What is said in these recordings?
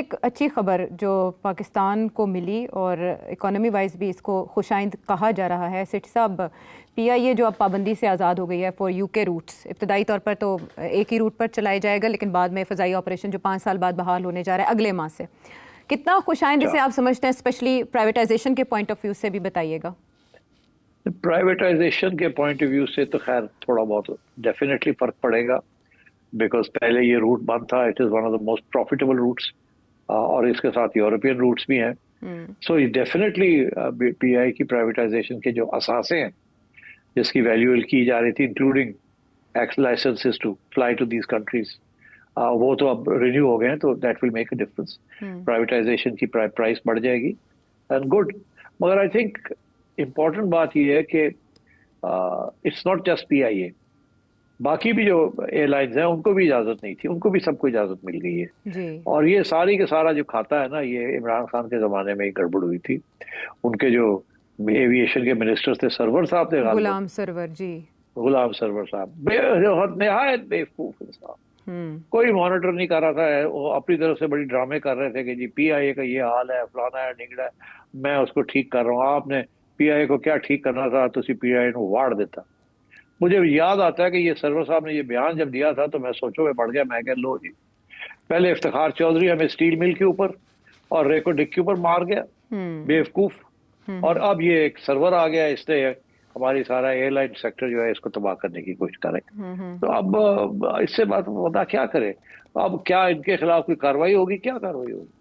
एक अच्छी खबर जो पाकिस्तान को मिली और इकोनॉमी वाइज भी इसको खुशाइंद कहा जा रहा है। सिट साहब, पीआईए जो अब पाबंदी से आज़ाद हो गई है फॉर यूके रूट्स, इब्तदाई तौर पर तो एक ही रूट पर चलाया जाएगा, लेकिन बाद में फ़ज़ाई ऑपरेशन जो 5 साल बाद बहाल होने जा रहा है अगले माह से, कितना खुशाइंद इसे आप समझते हैं? स्पेशली प्राइवेटाइजेशन के पॉइंट ऑफ व्यू से भी बताइएगा। प्राइवेटाइजेशन के पॉइंट ऑफ व्यू से तो खैर थोड़ा बहुत डेफिनेटली फर्क पड़ेगा, बिकॉज पहले ये रूट बंद था। It is one of the most profitable routes और इसके साथ यूरोपियन रूट्स भी हैं। सो डेफिनेटली पीआई की प्राइवेटाइजेशन के जो असासे हैं, जिसकी वैल्यूएबल की जा रही थी, including licences to fly to these countries, वो तो अब रिन्यू हो गए हैं, तो that will make a difference. Privatisation की प्राइस बढ़ जाएगी एंड गुड। मगर आई थिंक इम्पॉर्टेंट बात यह है कि इट्स नॉट जस्ट पीआईए, बाकी भी जो एयरलाइंस हैं उनको भी इजाजत नहीं थी, उनको भी सबको इजाजत मिल गई है जी। और ये सारी के सारा जो खाता है ना, ये इमरान खान के जमाने में ही गड़बड़ हुई थी। उनके जो एविएशन के मिनिस्टर थे, सरवर साहब थे, गुलाम सरवर जी, गुलाम सरवर साहब निहायत बेवकूफ इंसान, कोई मॉनिटर नहीं कर रहा था। वो अपनी तरफ से बड़ी ड्रामे कर रहे थे कि जी पीआईए का ये हाल है, फलाना है, निगड़ा है, मैं उसको ठीक कर रहा हूँ। आपने पीआईए को क्या ठीक करना था? तो पीआईए को वाड़ देता। मुझे याद आता है कि ये सरवर साहब ने ये बयान जब दिया था तो मैं सोचो में पड़ गया। मैं कह लो जी, पहले इफ्तिखार चौधरी हमें स्टील मिल के ऊपर और रेको डिक के ऊपर मार गया, बेवकूफ, और अब ये एक सर्वर आ गया, इसने हमारी सारा एयरलाइन सेक्टर जो है इसको तबाह करने की कोशिश करे। तो अब इससे बात बता क्या करे? अब क्या इनके खिलाफ कोई कार्रवाई होगी? क्या कार्रवाई होगी?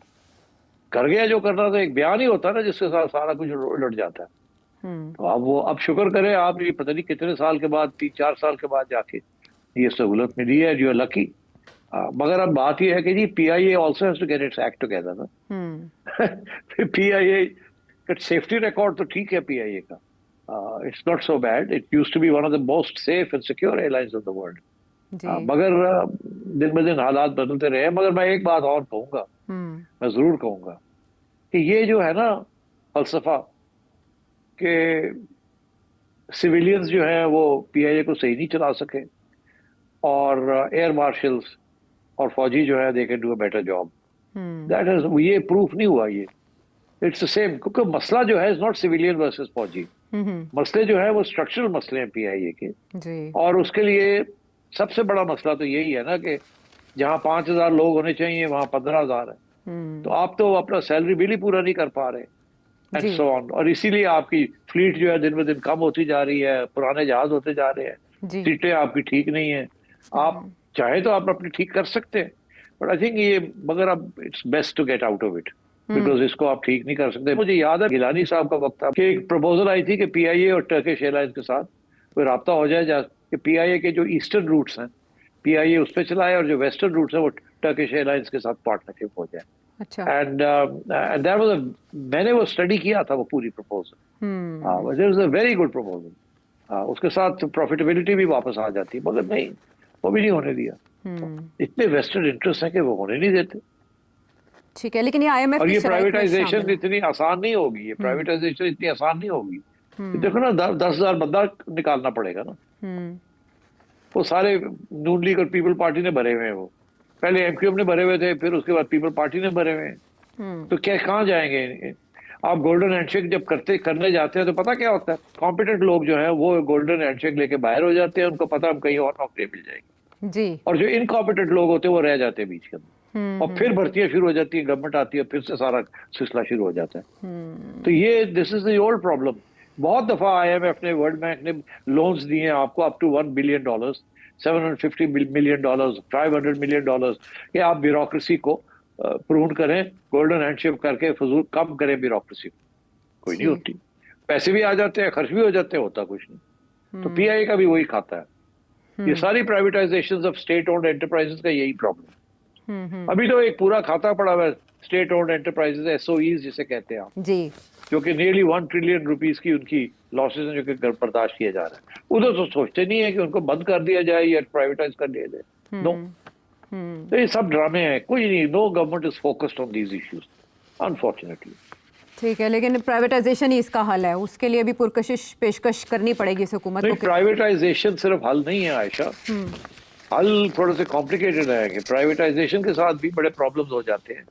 कर गया जो करना था, एक बयान ही होता है ना जिसके साथ सारा कुछ उलट जाता है। तो अब शुक्र करें, आप ये पता नहीं कितने साल के बाद, 3-4 साल के बाद जाके ये सहूलत मिली है, जो लकी। मगर अब बात ये है कि जी PIA also has to get its act together ना। पीआईए का सेफ्टी रिकॉर्ड तो ठीक है पीआईए का, it's not so bad. It used to be one of the most safe and secure airlines of the world. मगर दिन ब दिन हालात बदलते रहे। मगर मैं एक बात और कहूंगा, मैं जरूर कहूंगा कि ये जो है ना फलसफा कि सिविलियंस जो है वो पीआईए को सही नहीं चला सके और एयर मार्शल्स और फौजी जो है they can do a better job, that is, ये प्रूफ नहीं हुआ। ये इट्स द सेम, क्योंकि मसला जो है इज नॉट सिविलियन वर्सेस फौजी, मसले जो है वो स्ट्रक्चरल मसले हैं पीआईए के जी। और उसके लिए सबसे बड़ा मसला तो यही है ना कि जहाँ 5,000 लोग होने चाहिए वहां 15,000 है। तो आप तो अपना सैलरी बिल ही पूरा नहीं कर पा रहे एंड सो ऑन, और इसीलिए आपकी फ्लीट जो है दिन ब दिन कम होती जा रही है, पुराने जहाज होते जा रहे हैं, सीटें आपकी ठीक नहीं है। आप चाहे तो आप अपनी ठीक कर सकते हैं, बट आई थिंक ये, मगर अब it's best to get out of it, because इसको आप ठीक नहीं कर सकते। मुझे याद है गिलानी साहब का वक्त था कि एक प्रपोजल आई थी कि पीआईए और टर्किश एयरलाइंस के साथ कोई राब्ता हो जाए कि पीआईए के जो ईस्टर्न रूट्स हैं पीआईए उस पर चलाए और जो वेस्टर्न रूट्स हैं वो टर्किश एयरलाइंस के साथ पार्टनरशिप हो जाए। अच्छा। एंड दैट वाज, मैंने वो स्टडी किया था वो पूरी proposal, it was a very good proposal. उसके साथ प्रॉफिटेबिलिटी भी वापस आ जाती, मगर नहीं, वो भी नहीं होने दिया। इतने वेस्टेड इंटरेस्ट है कि वो होने नहीं देते। ठीक है, लेकिन ये आईएमएफ और ये प्राइवेटाइजेशन इतनी आसान नहीं होगी, ये प्राइवेटाइजेशन इतनी आसान नहीं होगी। देखो ना, 10,000 बंदा निकालना पड़ेगा ना। वो सारे नून लीग और पीपल पार्टी ने भरे हुए हैं, वो पहले एमक्यूएम ने भरे हुए थे, फिर उसके बाद पीपल पार्टी ने भरे हुए हैं। तो क्या कहाँ जाएंगे? आप गोल्डन हैंडशेक जब करने जाते हैं तो पता क्या होता है, कॉम्पिटेंट लोग जो है वो गोल्डन हैंडशेक लेके बाहर हो जाते हैं, उनको पता हम कहीं और नौकरी मिल जाएगी जी। और जो इनकॉम्पिटेंट लोग होते हैं वो रह जाते हैं बीच के अंदर, और फिर भर्तियां शुरू हो जाती है, गवर्नमेंट आती है, फिर से सारा सिलसिला शुरू हो जाता है। तो ये this is the old problem. बहुत दफा आईएमएफ ने, वर्ल्ड बैंक ने लोन्स दिए हैं आपको up to $1 billion, $750 million, $500 million, कि आप ब्यूरोक्रेसी को प्रून करें, गोल्डन हैंडशेक करके फजूल कम करें ब्यूरोक्रेसी। कोई नहीं होती, पैसे भी आ जाते हैं, खर्च भी हो जाते हैं, होता कुछ नहीं। तो पीआईए का भी वही खाता है। ये सारी privatisation of state owned enterprises का यही प्रॉब्लम। अभी तो एक पूरा खाता पड़ा हुआ है स्टेट ओन्ड एंटरप्राइजेस, एसओईज जिसे कहते हैं आप जी, जो कि नियरली 1 ट्रिलियन रुपीस की उनकी लॉसेस हैं जो कि बर्दाश्त किया जा रहा है। उधर तो सोचते नहीं है कि उनको बंद कर दिया जाए या प्राइवेटाइज कर दिया जाए। नो, तो ये सब ड्रामे हैं, कोई नहीं। No government is focused on these issues unfortunately. ठीक है, लेकिन प्राइवेटाइजेशन ही इसका हल है, उसके लिए भी पुरकशिश पेशकश करनी पड़ेगी इस हुकूमत को। प्राइवेटाइजेशन सिर्फ हल नहीं है आयशा, हल थोड़े से कॉम्प्लिकेटेड है कि प्राइवेटाइजेशन के साथ भी बड़े प्रॉब्लम्स हो जाते हैं।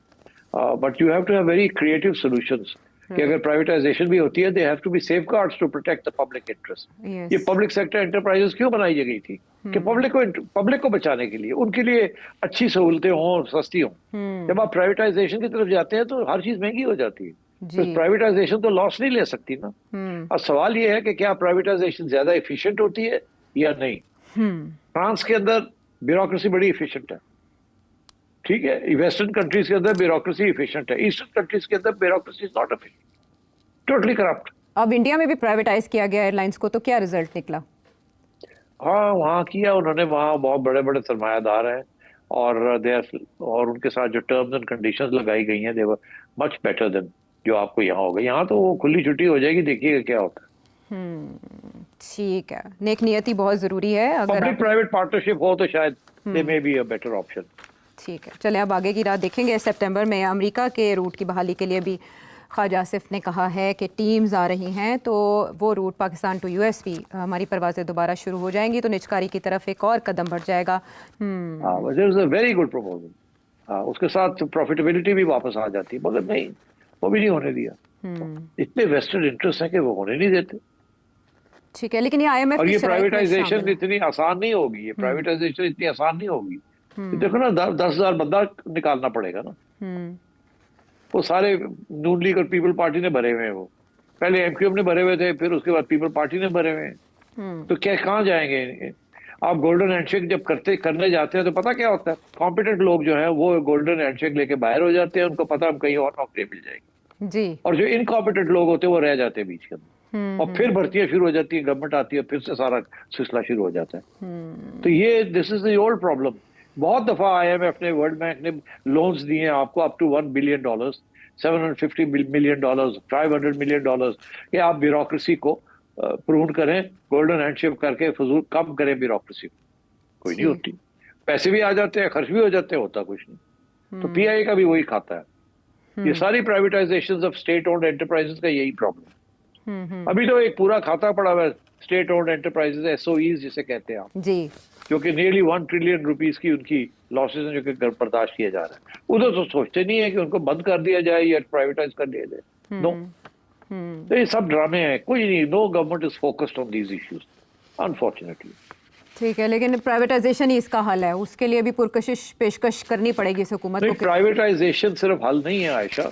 But you have to have very creative solutions कि अगर प्राइवेटाइजेशन भी होती है, they have to be safeguards to protect the public interest. ये पब्लिक सेक्टर एंटरप्राइजेस क्यों बनाई गई थी? कि पब्लिक को बचाने के लिए, उनके लिए अच्छी सहूलतें हों, सस्ती हों। जब आप प्राइवेटाइजेशन की तरफ जाते हैं तो हर चीज महंगी हो जाती है। तो प्राइवेटाइजेशन तो लॉस नहीं ले सकती ना। अब सवाल ये है कि क्या प्राइवेटाइजेशन ज्यादा एफिशिएंट होती है या नहीं। फ्रांस के अंदर ब्यूरोक्रेसी बड़ी एफिशिएंट है, ठीक है। वेस्टर्न कंट्रीज के अंदर ब्यूरोक्रेसी एफिशिएंट है, ईस्टर्न कंट्रीज के अंदर bureaucracy is not efficient, totally corrupt. अब इंडिया में भी प्राइवेटाइज किया गया एयरलाइंस को, तो क्या रिजल्ट निकला? हाँ, वहाँ किया उन्होंने, वहाँ बहुत बड़े बड़े सरमायादार हैं और उनके साथ जो टर्म्स एंड कंडीशंस लगाई गई हैं, दे वर मच बेटर देन जो आपको यहाँ होगा। यहाँ तो वो खुली छुट्टी हो जाएगी, देखिएगा क्या होता है। ठीक है, नेक नियति बहुत जरूरी है। अगर पब्लिक प्राइवेट पार्टनरशिप हो तो शायद they may be a better option. ठीक है, चलें अब आगे की राह देखेंगे। सितंबर में अमेरिका के रूट की बहाली के लिए भी ख्वाजा आसिफ ने कहा है कि टीम्स आ रही हैं, तो वो रूट पाकिस्तान टू यूएस भी हमारी परवाज़ें दोबारा शुरू हो जाएंगी, तो निचकारी की तरफ एक और कदम बढ़ जाएगा। There is a very good proposal. उसके साथ प्रॉफिटेबिलिटी भी वापस आ जाती है, मगर नहीं, वो भी नहीं होने दिया। इतने वेस्टेड इंटरेस्ट है कि वो होने नहीं देते। ठीक है, लेकिन ये IMF और की ये शराइत में प्राइवेटाइजेशन शामिल है। इतनी आसान नहीं होगी, ये प्राइवेटाइजेशन इतनी आसान नहीं होगी। देखो ना, 10,000 बंदा निकालना पड़ेगा ना। वो सारे नून लीग और पीपल पार्टी ने भरे हुए हैं। वो पहले MQM ने भरे हुए थे, फिर उसके बाद पीपल पार्टी ने भरे हुए हैं। तो क्या कहाँ जाएंगे? आप गोल्डन हैंडशेक जब करने जाते हैं तो पता क्या होता है, कॉम्पिटेंट लोग जो हैं वो गोल्डन हैंडशेक लेके बाहर हो जाते हैं, उनको पता हम कहीं और नौकरी मिल जाएगी जी। और जो इनकॉम्पिटेंट लोग होते हैं वो रह जाते हैं बीच के अंदर, और फिर भर्तियां शुरू हो जाती है, गवर्नमेंट आती है, फिर से सारा सिलसिला शुरू हो जाता है। तो ये this is the old problem. बहुत दफा IMF ने, वर्ल्ड बैंक ने लोन्स दिए हैं आपको up to $1 billion, $750 million, $500 million, कि आप ब्यूरोक्रेसी को प्रून करें, गोल्डन हैंडशेक करके फजूल कम करें ब्यूरोक्रेसी। कोई नहीं होती, पैसे भी आ जाते हैं, खर्च भी हो जाते हैं, होता कुछ नहीं। तो PIA का भी वही खाता है। ये सारी privatisation of state owned enterprises का यही प्रॉब्लम। अभी तो एक पूरा खाता पड़ा हुआ है स्टेट ओन्ड एंटरप्राइजेस, SOEs जिसे कहते हैं आप जी, जो कि नियरली $1 ट्रिलियन की उनकी लॉसेस हैं, जो कि बर्दाश्त किए जा रहे हैं। उधर तो सोचते नहीं है कि उनको बंद कर दिया जाए या प्राइवेटाइज कर दिया जाए। नो, तो ये सब ड्रामे हैं, कोई नहीं। No government is focused on these issues unfortunately. ठीक है, लेकिन प्राइवेटाइजेशन ही इसका हल है, उसके लिए भी पुरकशिश पेशकश करनी पड़ेगी इस हुकूमत को। प्राइवेटाइजेशन सिर्फ हल नहीं है आयशा,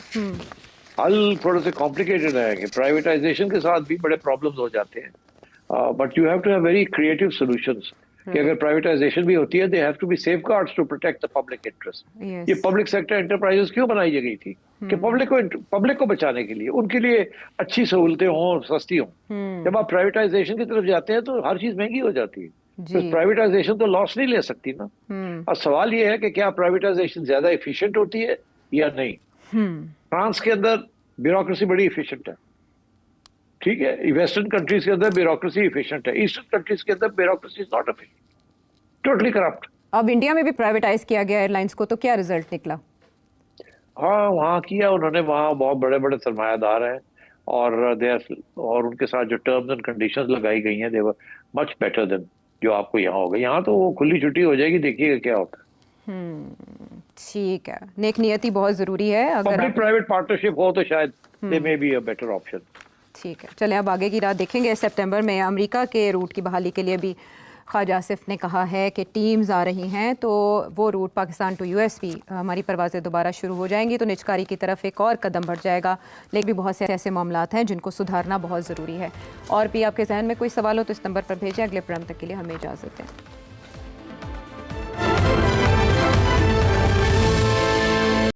हल थोड़े से कॉम्प्लिकेटेड है कि प्राइवेटाइजेशन के साथ भी बड़े प्रॉब्लम्स हो जाते हैं। But you have to have very creative solutions कि अगर प्राइवेटाइजेशन भी होती है, they have to be safeguards to protect the public interest. ये पब्लिक सेक्टर एंटरप्राइजेस क्यों बनाई गई थी? कि पब्लिक को बचाने के लिए, उनके लिए अच्छी सहूलतें हों, सस्ती हों। जब आप प्राइवेटाइजेशन की तरफ जाते हैं तो हर चीज महंगी हो जाती है। तो प्राइवेटाइजेशन तो लॉस नहीं ले सकती ना। अब सवाल ये है कि क्या प्राइवेटाइजेशन ज्यादा एफिशिएंट होती है या नहीं। फ्रांस के अंदर ब्यूरोक्रेसी बड़ी एफिशिएंट है, ठीक है। वेस्टर्न कंट्रीज के अंदर ब्यूरोक्रेसी एफिशिएंट है, ईस्टर्न कंट्रीज के अंदर bureaucracy is not efficient, totally corrupt. अब इंडिया में भी प्राइवेटाइज किया गया एयरलाइंस को, तो क्या रिजल्ट निकला? हाँ, वहाँ किया उन्होंने, वहाँ बहुत बड़े बड़े सरमायादार हैं और उनके साथ जो टर्म्स एंड कंडीशंस लगाई गई हैं, दे वर मच बेटर देन जो आपको यहाँ होगा। यहाँ तो वो खुली छुट्टी हो जाएगी, देखिएगा क्या होता है। ठीक है, नेक नियति बहुत जरूरी है। अगर पब्लिक प्राइवेट पार्टनरशिप हो तो शायद they may be a better option. ठीक है, चलें अब आगे की राह देखेंगे। सितंबर में अमेरिका के रूट की बहाली के लिए भी ख्वाजा आसिफ ने कहा है कि टीम्स आ रही हैं, तो वो रूट पाकिस्तान टू यूएस भी हमारी परवाज़ें दोबारा शुरू हो जाएंगी, तो निचकारी की तरफ एक और कदम बढ़ जाएगा। लेकिन भी बहुत से ऐसे मामलात हैं जिनको सुधारना बहुत ज़रूरी है। और भी आपके जहन में कोई सवाल हो तो इस नंबर पर भेजें। अगले प्रोग्राम तक के लिए हमें इजाज़त दें।